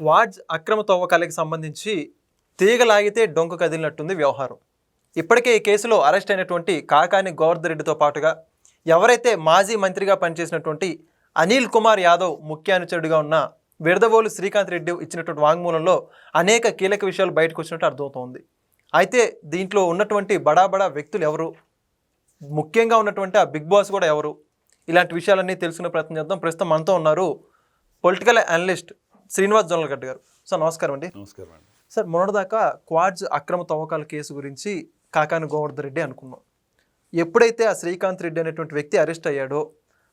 వాడ్జ్ అక్రమ తవ్వకాలకి సంబంధించి తీగలాగితే డొంక కదిలినట్టుంది వ్యవహారం. ఇప్పటికే ఈ కేసులో అరెస్ట్ అయినటువంటి కాకాని గోవర్ధన్ రెడ్డితో పాటుగా ఎవరైతే మాజీ మంత్రిగా పనిచేసినటువంటి అనిల్ కుమార్ యాదవ్ ముఖ్య అనుచరుడిగా ఉన్న విడదవోలు శ్రీకాంత్ రెడ్డి ఇచ్చినటువంటి వాంగ్మూలంలో అనేక కీలక విషయాలు బయటకు వచ్చినట్టు అర్థమవుతోంది. అయితే దీంట్లో ఉన్నటువంటి బడా వ్యక్తులు ఎవరు, ముఖ్యంగా ఉన్నటువంటి ఆ బిగ్ బాస్ కూడా ఎవరు, ఇలాంటి విషయాలన్నీ తెలుసుకునే ప్రయత్నం చేద్దాం. ప్రస్తుతం మనతో ఉన్నారు పొలిటికల్ అనలిస్ట్ శ్రీనివాస్ జొన్నలగడ్డ గారు. సార్ నమస్కారం అండి. నమస్కారం అండి. సార్, మొన్నటిదాకా క్వాడ్జ్ అక్రమ తవ్వకాల కేసు గురించి కాకాని గోవర్ధన్ రెడ్డి అనుకున్నాం. ఎప్పుడైతే ఆ శ్రీకాంత్ రెడ్డి అనేటువంటి వ్యక్తి అరెస్ట్ అయ్యాడో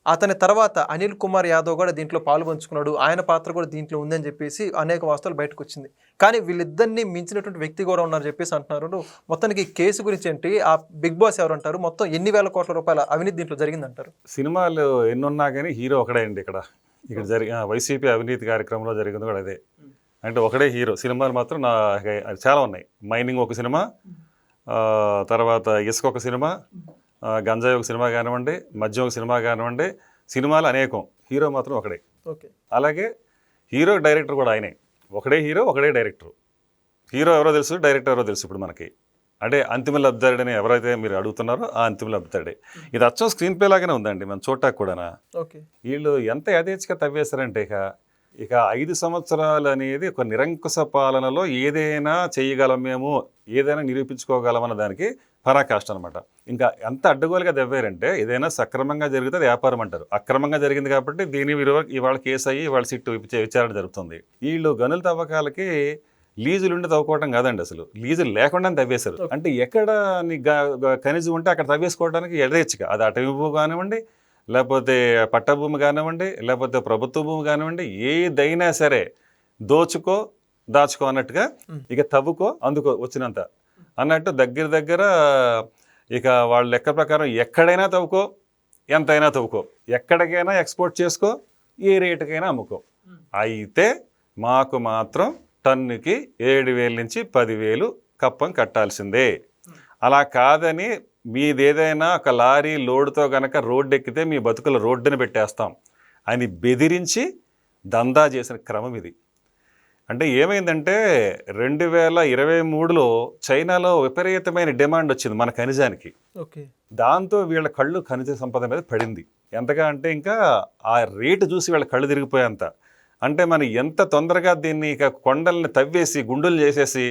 అతని తర్వాత అనిల్ కుమార్ యాదవ్ కూడా దీంట్లో పాల్పంచుకున్నాడు, ఆయన పాత్ర కూడా దీంట్లో ఉందని చెప్పేసి అనేక వాస్తవాలు బయటకు వచ్చింది. కానీ వీళ్ళిద్దరిని మించినటువంటి వ్యక్తి కూడా ఉన్నారని చెప్పేసి అంటున్నారు. మొత్తానికి కేసు గురించి ఏంటి, ఆ బిగ్ బాస్ ఎవరు అంటారు, మొత్తం ఎన్ని వేల కోట్ల రూపాయల అవినీతి దీంట్లో జరిగిందంటారు? సినిమాలు ఎన్నున్నా కానీ హీరో ఒకడే అండి. ఇక్కడ వైసీపీ అవినీతి కార్యక్రమంలో జరిగింది కూడా అదే. అంటే ఒకడే హీరో. సినిమాలు మాత్రం చాలా ఉన్నాయి. మైనింగ్ ఒక సినిమా, తర్వాత ఇసుక ఒక సినిమా, గంజాయి ఒక సినిమా కానివ్వండి, మద్యం ఒక సినిమా కానివ్వండి, సినిమాలు అనేకం. హీరో మాత్రం ఒకడే. ఓకే. అలాగే హీరో డైరెక్టర్ కూడా ఆయనే. ఒకడే హీరో, ఒకడే డైరెక్టర్. హీరో ఎవరో తెలుసు, డైరెక్టర్ ఎవరో తెలుసు. ఇప్పుడు మనకి అంటే అంతిమ లబ్ధారుడని ఎవరైతే మీరు అడుగుతున్నారో ఆ అంతిమ లబ్ధారుడే. ఇది అచ్చం స్క్రీన్ ప్లే లాగానే ఉందండి మనం చూడటానికి కూడా. ఓకే. వీళ్ళు ఎంత యథేచ్ఛగా తవ్వేశారంటే ఇక 5 సంవత్సరాలు అనేది ఒక నిరంకుశ పాలనలో ఏదైనా చేయగలం, మేము ఏదైనా నిరూపించుకోగలమన్న దానికి పరాకాష్ట అనమాట. ఇంకా ఎంత అడ్డగోలుగా తవ్వారంటే ఏదైనా సక్రమంగా జరిగితే వ్యాపారం అంటారు. అక్రమంగా జరిగింది కాబట్టి దీని ఇవాళ కేసు అయ్యి ఇవాళ సిట్టు విచారణ జరుగుతుంది. వీళ్ళు గనుల తవ్వకాలకి లీజులు ఉండి తవ్వుకోవడం కాదండి, అసలు లీజులు లేకుండానే తవ్వేశారు. అంటే ఎక్కడ ఖనిజం ఉంటే అక్కడ తవ్వేసుకోవడానికి యథేచ్ఛగా, అది అటవీ భూమి కానివ్వండి, లేకపోతే పట్టభూమి కానివ్వండి, లేకపోతే ప్రభుత్వ భూమి కానివ్వండి, ఏదైనా సరే దోచుకో దాచుకో అన్నట్టుగా, ఇక తవ్వుకో అందుకో వచ్చినంత అన్నట్టు దగ్గర ఇక వాళ్ళ లెక్క ప్రకారం ఎక్కడైనా తవ్వుకో, ఎంతైనా తవ్వుకో, ఎక్కడికైనా ఎక్స్పోర్ట్ చేసుకో, ఏ రేటుకైనా అమ్ముకో. అయితే మాకు మాత్రం టన్నుకి 7,000 నుంచి 10,000 కప్పం కట్టాల్సిందే. అలా కాదని మీదేదైనా ఒక లారీ లోడుతో కనుక రోడ్డు ఎక్కితే మీ బతుకుల రోడ్డుని పెట్టేస్తాం అని బెదిరించి దందా చేసిన క్రమం ఇది. అంటే ఏమైందంటే 2023లో చైనాలో విపరీతమైన డిమాండ్ వచ్చింది మన ఖనిజానికి. ఓకే. దాంతో వీళ్ళ కళ్ళు ఖనిజ సంపద మీద పడింది. ఎంతగా అంటే ఇంకా ఆ రేటు చూసి వీళ్ళ కళ్ళు తిరిగిపోయేంత. అంటే మనం ఎంత తొందరగా దీన్ని ఇక కొండల్ని తవ్వేసి గుండులు చేసేసి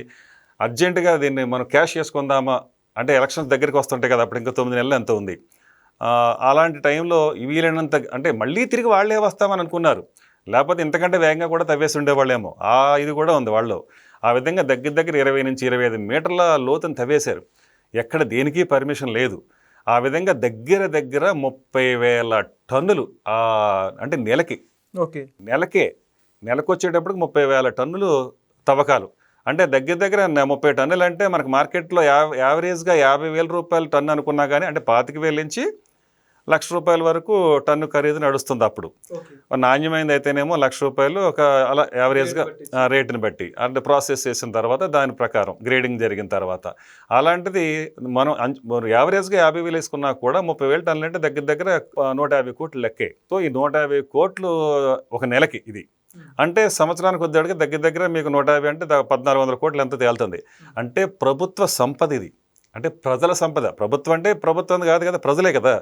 అర్జెంటుగా దీన్ని మనం క్యాష్ చేసుకుందామా అంటే ఎలక్షన్స్ దగ్గరికి వస్తుంటాయి కదా, అప్పుడు ఇంకా 9 నెలలు ఎంత ఉంది. అలాంటి టైంలో వీలైనంత అంటే మళ్ళీ తిరిగి వాళ్ళే వస్తామని అనుకున్నారు, లేకపోతే ఇంతకంటే వేగంగా కూడా తవ్వేసి ఉండేవాళ్ళేమో. ఇది కూడా ఉంది వాళ్ళు. ఆ విధంగా దగ్గర 20 నుంచి 25 మీటర్ల లోతుని తవ్వేశారు. ఎక్కడ దేనికి పర్మిషన్ లేదు. ఆ విధంగా దగ్గర 30,000 టన్నులు అంటే నెలకి. ఓకే. నెలకు వచ్చేటప్పటికి 30,000 టన్నులు తవ్వకాలు. అంటే దగ్గర 30 టన్నులు అంటే మనకు మార్కెట్లో యావరేజ్గా 50,000 రూపాయలు టన్ను అనుకున్నా కానీ, అంటే 25,000 నుంచి ₹1,00,000 వరకు టన్ను ఖరీదు నడుస్తుంది. అప్పుడు నాణ్యమైనది అయితేనేమో ₹1,00,000 ఒక అలా యావరేజ్గా రేటుని బట్టి, అంటే ప్రాసెస్ చేసిన తర్వాత దాని ప్రకారం గ్రేడింగ్ జరిగిన తర్వాత. అలాంటిది మనం యావరేజ్గా 50,000 వేసుకున్నా కూడా 30,000 టన్నులు అంటే దగ్గర 150 కోట్లు లెక్కే. సో ఈ 150 కోట్లు ఒక నెలకి. ఇది అంటే సంవత్సరానికి వచ్చేటికి దగ్గర మీకు 150 అంటే 1,400 కోట్లు ఎంత తేలుతుంది. అంటే ప్రభుత్వ సంపద ఇది. అంటే ప్రజల సంపద. ప్రభుత్వం అంటే ప్రభుత్వం కాదు కదా, ప్రజలే కదా.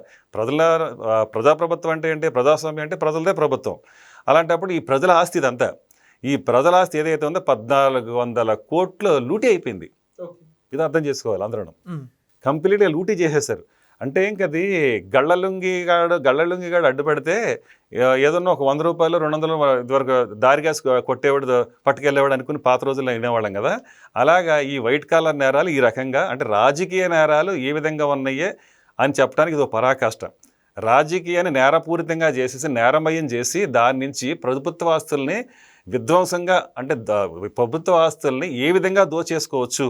ప్రజాప్రభుత్వం అంటే ఏంటి, ప్రజాస్వామ్యం అంటే ప్రజలదే ప్రభుత్వం. అలాంటప్పుడు ఈ ప్రజల ఆస్తి ఇదంతా. ఈ ప్రజల ఆస్తి ఏదైతే ఉందో 1,400 కోట్లు లూటీ అయిపోయింది. ఇది అర్థం చేసుకోవాలి. అందరూ కంప్లీట్గా లూటీ చేసేసారు. అంటే ఇంకది గళ్ళలుంగిగాడు అడ్డుపడితే ఏదన్నా ఒక ₹100 200 ఇదివరకు దారిగాసి కొట్టేవాడు పట్టుకెళ్ళేవాడు అనుకుని పాత రోజుల్లో వినేవాళ్ళం కదా. అలాగా ఈ వైట్ కాలర్ నేరాలు ఈ రకంగా, అంటే రాజకీయ నేరాలు ఏ విధంగా ఉన్నాయే అని చెప్పడానికి ఇది ఒక పరాకాష్ట. రాజకీయాన్ని నేరపూరితంగా చేసేసి నేరమయం చేసి దాని నుంచి ప్రభుత్వ ఆస్తుల్ని విధ్వంసంగా, అంటే ప్రభుత్వ ఆస్తుల్ని ఏ విధంగా దోచేసుకోవచ్చు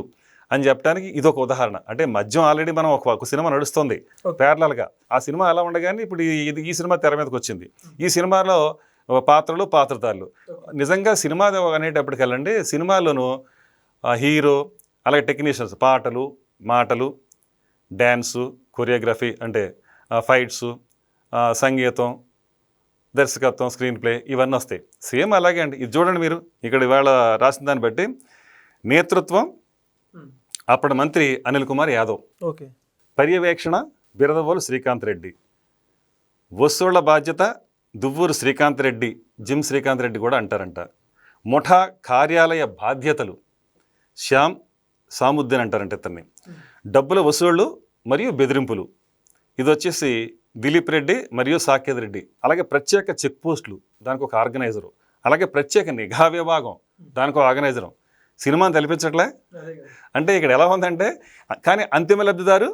అని చెప్పడానికి ఇదొక ఉదాహరణ. అంటే మద్యం ఆల్రెడీ మనం ఒక సినిమా నడుస్తుంది ప్యారలల్గా. ఆ సినిమా ఎలా ఉండగానే ఇప్పుడు ఈ సినిమా తెర మీదకి వచ్చింది. ఈ సినిమాలో పాత్రలు పాత్రధారులు నిజంగా సినిమా అనేటప్పటికెళ్ళండి, సినిమాలోను హీరో అలాగే టెక్నీషియన్స్, పాటలు మాటలు, డ్యాన్సు, కొరియోగ్రఫీ అంటే ఫైట్సు, సంగీతం, దర్శకత్వం, స్క్రీన్ ప్లే ఇవన్నీ వస్తాయి. సేమ్ అలాగే అండి. ఇది చూడండి మీరు ఇక్కడ ఇవాళ రాసిన దాన్ని బట్టి నేతృత్వం అప్పటి మంత్రి అనిల్ కుమార్ యాదవ్, ఓకే, పర్యవేక్షణ బిరదవోలు శ్రీకాంత్ రెడ్డి, వసూళ్ల బాధ్యత దువ్వూరు శ్రీకాంత్ రెడ్డి, జిమ్ శ్రీకాంత్ రెడ్డి కూడా అంటారంట. ముఠా కార్యాలయ బాధ్యతలు శ్యామ్ సాముద్దీన్ అంటారంట ఇతన్ని. డబ్బుల వసూళ్లు మరియు బెదిరింపులు ఇది వచ్చేసి దిలీప్ రెడ్డి మరియు సాకేత్ రెడ్డి. అలాగే ప్రత్యేక చెక్ పోస్టులు దానికి ఒక ఆర్గనైజరు, అలాగే ప్రత్యేక నిఘా విభాగం దానికి ఒక ఆర్గనైజరు. సినిమాని తెలిపించట్లే అంటే ఇక్కడ ఎలా ఉందంటే, కానీ అంతిమ లబ్ధిదారు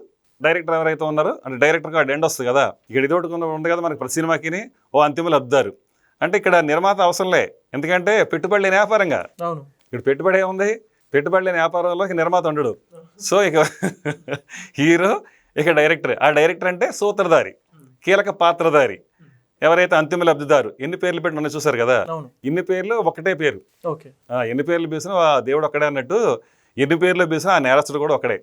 డైరెక్టర్ ఎవరైతే ఉన్నారో, అంటే డైరెక్టర్ కార్డు ఎండ్ వస్తుంది కదా, ఇక్కడ ఇది ఒకటి ఉంది కదా మనకి ప్రతి సినిమాకి ఓ అంతిమ లబ్ధిదారు. అంటే ఇక్కడ నిర్మాత అవసరంలే, ఎందుకంటే పెట్టుబడి లేని వ్యాపారంగా. ఇక్కడ పెట్టుబడి ఏముంది, పెట్టుబడి లేని వ్యాపారంలోకి నిర్మాత ఉండడు. సో ఇక హీరో, ఇక డైరెక్టర్. ఆ డైరెక్టర్ అంటే సూత్రధారి, కీలక పాత్రధారి, ఎవరైతే అంతిమ లబ్ధిదారు. ఎన్ని పేర్లు పెట్టి నన్ను చూసారు కదా, ఇన్ని పేర్లు ఒకటే పేరు. ఎన్ని పేర్లు బీసినా ఆ దేవుడు ఒక్కడే అన్నట్టు, ఎన్ని పేర్లు బీసినా ఆ నేరస్తుడు కూడా ఒకడే,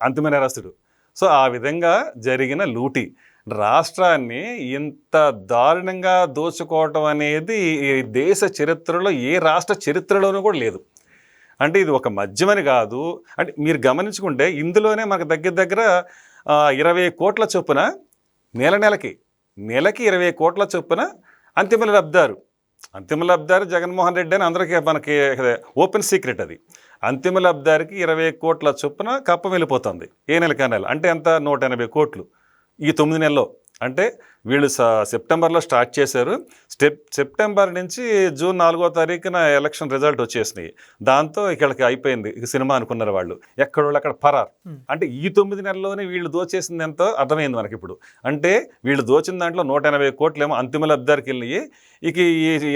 అంతిమ నేరస్తుడు. సో ఆ విధంగా జరిగిన లూటీ, రాష్ట్రాన్ని ఇంత దారుణంగా దోచుకోవటం అనేది ఈ దేశ చరిత్రలో ఏ రాష్ట్ర చరిత్రలోనూ కూడా లేదు. అంటే ఇది ఒక మద్యమని కాదు. అంటే మీరు గమనించుకుంటే ఇందులోనే మనకు దగ్గర 20 కోట్ల చొప్పున నెలకి 20 కోట్ల చొప్పున అంతిమ లబ్ధారు జగన్మోహన్ రెడ్డి అని అందరికీ మనకి ఓపెన్ సీక్రెట్. అది అంతిమ లబ్ధారికి 20 కోట్ల చొప్పున కప్పం వెళ్ళిపోతుంది ఏ నెలకా నెల. అంటే ఎంత, 180 కోట్లు ఈ 9 నెలల్లో. అంటే వీళ్ళు సెప్టెంబర్లో స్టార్ట్ చేశారు. సెప్టెంబర్ నుంచి జూన్ 4వ తారీఖున ఎలక్షన్ రిజల్ట్ వచ్చేసినాయి. దాంతో ఇక్కడికి అయిపోయింది ఇక సినిమా అనుకున్నారు వాళ్ళు. ఎక్కడోళ్ళు అక్కడ పరారు. అంటే ఈ 9 నెలల్లోనే వీళ్ళు దోచేసింది ఎంతో అర్థమైంది మనకి ఇప్పుడు. అంటే వీళ్ళు దోచిన దాంట్లో 180 కోట్లేమో అంతిమ లబ్ధారికి వెళ్ళి, ఇక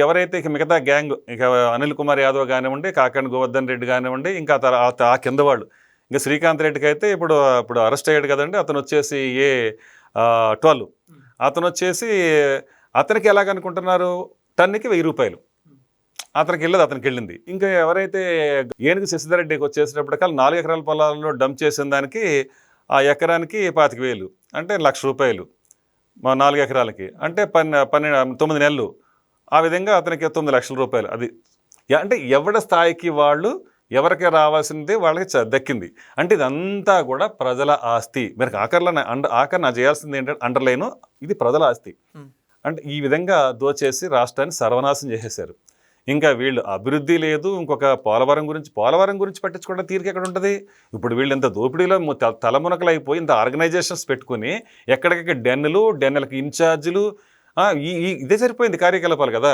ఎవరైతే ఇక మిగతా గ్యాంగ్, ఇక అనిల్ కుమార్ యాదవ్ కానివ్వండి, కాకాని గోవర్ధన్ రెడ్డి కానివ్వండి, ఇంకా ఆ కింద వాళ్ళు, ఇంకా శ్రీకాంత్ రెడ్డికి అయితే ఇప్పుడు అరెస్ట్ అయ్యాడు కదండి, అతను వచ్చేసి A12. అతను వచ్చేసి అతనికి ఎలాగనుకుంటున్నారు, టన్నుకి 1000 రూపాయలు అతనికి వెళ్ళింది. ఇంకా ఎవరైతే ఏనుగు శశిధర్రెడ్డికి వచ్చేసేటప్పటికల్లా 4 ఎకరాల పొలాల్లో డంప్ చేసిన దానికి ఆ ఎకరానికి 25,000, అంటే 1,00,000 రూపాయలు 4 ఎకరాలకి, అంటే 9 నెలలు. ఆ విధంగా అతనికి 9 లక్షల రూపాయలు. అది అంటే ఎవరి స్థాయికి వాళ్ళు, ఎవరికి రావాల్సిందే వాళ్ళకి దక్కింది. అంటే ఇదంతా కూడా ప్రజల ఆస్తి. మీరు ఆఖరి నా చేయాల్సింది ఏంటంటే అండర్లైన్, ఇది ప్రజల ఆస్తి. అంటే ఈ విధంగా దోచేసి రాష్ట్రాన్ని సర్వనాశనం చేసేశారు. ఇంకా వీళ్ళు అభివృద్ధి లేదు. ఇంకొక పోలవరం గురించి పట్టించుకోవడం తీరిక ఎక్కడ ఉంటుంది. ఇప్పుడు వీళ్ళు ఇంత దోపిడీలో తలమునకలు అయిపోయి ఇంత ఆర్గనైజేషన్స్ పెట్టుకుని ఎక్కడికక్కడ డెన్నులకి ఇన్ఛార్జీలు, ఇదే సరిపోయింది కార్యకలాపాలు కదా.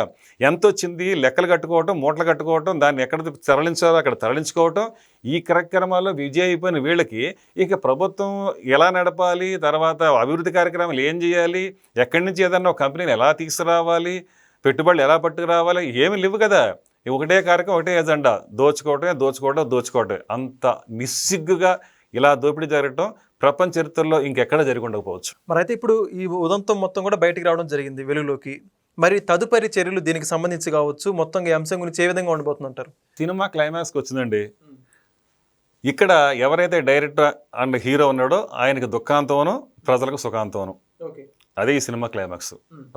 ఎంత వచ్చింది లెక్కలు కట్టుకోవటం, మూటలు కట్టుకోవటం, దాన్ని ఎక్కడ తరలించాలో అక్కడ తరలించుకోవటం, ఈ కార్యక్రమాల్లో విజయ అయిపోయిన వీళ్ళకి ఇక ప్రభుత్వం ఎలా నడపాలి, తర్వాత అభివృద్ధి కార్యక్రమాలు ఏం చేయాలి, ఎక్కడి నుంచి ఏదన్నా ఒక కంపెనీని ఎలా తీసుకురావాలి, పెట్టుబడులు ఎలా పట్టుకురావాలి, ఏమి లేవు కదా. ఒకటే కార్యక్రమం, ఒకటే ఎజెండా, దోచుకోవటం. అంత నిస్సిగ్గుగా ఇలా దోపిడీ జరగటం ప్రపంచ చరిత్రలో ఇంకెక్కడ జరిగి ఉండకపోవచ్చు. మరి అయితే ఇప్పుడు ఈ ఉదంతం మొత్తం కూడా బయటికి రావడం జరిగింది వెలుగులోకి. మరి తదుపరి చర్యలు దీనికి సంబంధించి కావచ్చు, మొత్తంగా ఈ అంశం గురించి ఏ విధంగా ఉండబోతుందంటారు? సినిమా క్లైమాక్స్కి వచ్చిందండి. ఇక్కడ ఎవరైతే డైరెక్టర్ అండ్ హీరో ఉన్నాడో ఆయనకి దుఃఖాంతోను, ప్రజలకు సుఖాంతోను. అదే ఈ సినిమా క్లైమాక్స్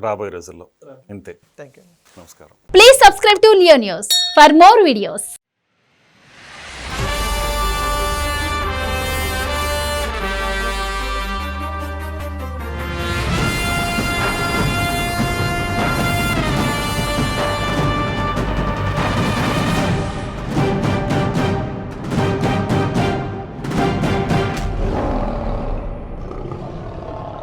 రాబోయే రోజుల్లో. ఇంతే. Thank you. నమస్కారం. Please subscribe to Leo news for more videos.